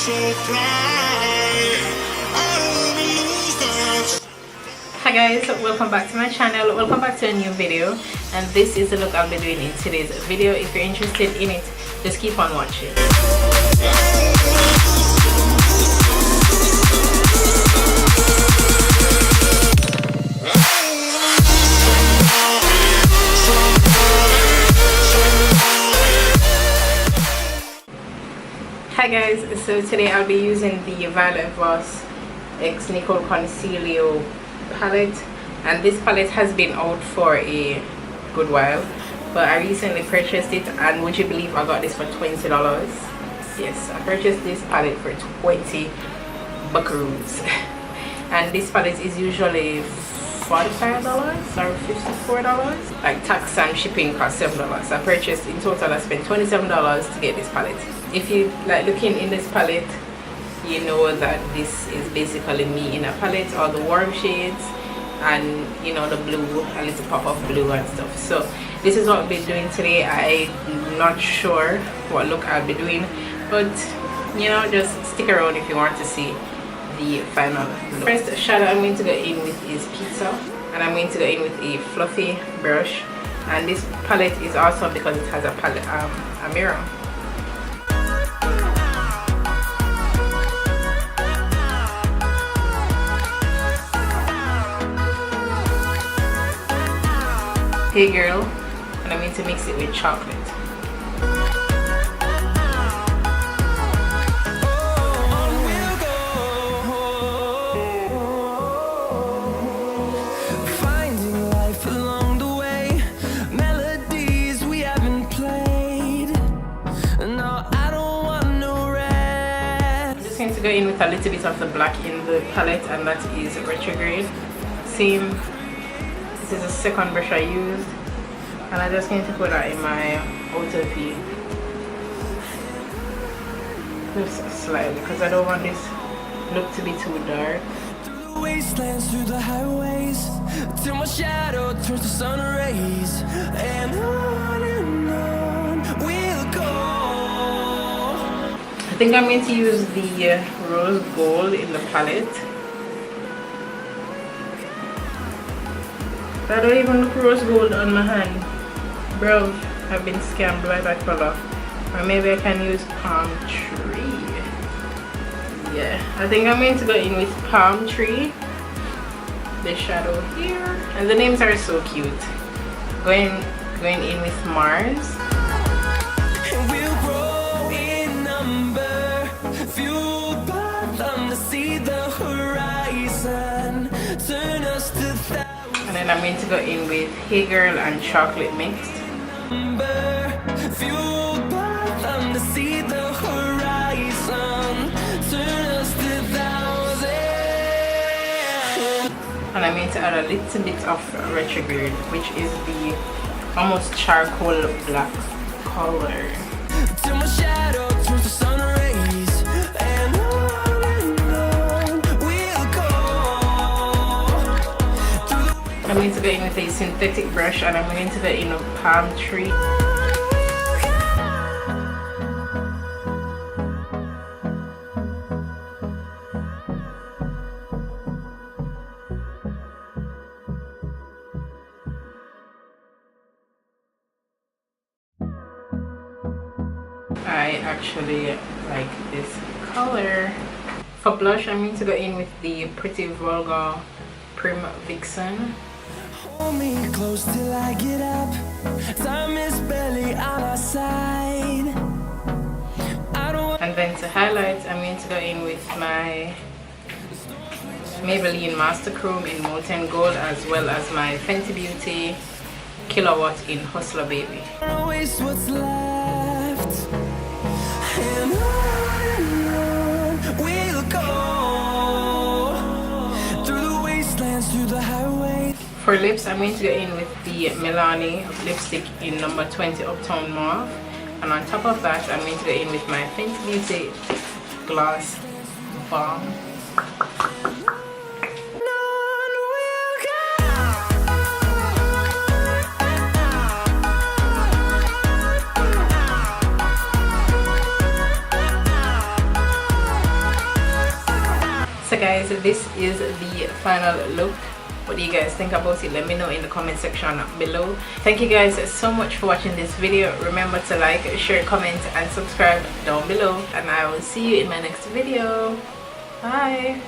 Hi guys, welcome back to my channel, welcome back to a new video, and this is the look I'll be doing in today's video. If you're interested in it, just keep on watching. Hi guys, so today I'll be using the Violet Voss X Nicol Concilio palette, and this palette has been out for a good while, but I recently purchased it, and would you believe I got this for $20? Yes, I purchased this palette for 20 buckaroos and this palette is usually $45 or $54, like tax and shipping cost $7. I purchased, in total I spent $27 to get this palette. If you like looking in this palette, you know that this is basically me in a palette, all the warm shades and you know the blue, a little pop of blue and stuff. So this is what I'll be doing today. I'm not sure what look I'll be doing, but you know, just stick around if you want to see the final look. First shadow I'm going to go in with is Pizza, and I'm going to go in with a fluffy brush, and this palette is awesome because it has a mirror. Hey Girl, and I'm going to mix it with chocolate. Finding life along the way, melodies we haven't played. No, I don't want no rest. I'm just going to go in with a little bit of the black in the palette, and that is Retrograde. Same. This is the second brush I used, and I'm just going to put that in my outer V, just slightly, because I don't want this look to be too dark. Through the wastelands, through the highways, till my shadow turns to sun rays, and on we'll go. I think I'm going to use the rose gold in the palette. I don't even look rose gold on my hand. Bro, I've been scammed by that color. Or maybe I can use Palm Tree. Yeah, I think I'm going to go in with Palm Tree. The shadow here. And the names are so cute. Going in with Mars. And we'll grow in number, fueled by them to see the horizon, turn us to thousands. And then I'm going to go in with Hey Girl and Chocolate mixed. Fueled by them to see the horizon, turn us to thousands. And I'm going to add a little bit of Retrograde, which is the almost charcoal black color. Till my shadow turns to sun rays, and on we'll go. I'm going to go in with a synthetic brush, and I'm going to go in with Palm Tree. I actually like this color. For blush, I'm going to go in with the Pretty Vulgar Prim Vixen. Hold me close till I get up. Time is barely on our side. And then to highlight, I'm going to go in with my Maybelline Master Chrome in Molten Gold, as well as my Fenty Beauty Kilowatt in Hustler Baby. Don't waste what's left. And on we'll go. Through the wastelands, through the highways. For lips, I'm going to go in with the Milani lipstick in number 20 Uptown Mauve, and on top of that I'm going to go in with my Fenty Beauty Gloss Balm. So guys, this is the final look. What do you guys think about it? Let me know in the comment section below. Thank you guys so much for watching this video. Remember to like, share, comment and subscribe down below, and I will see you in my next video. Bye.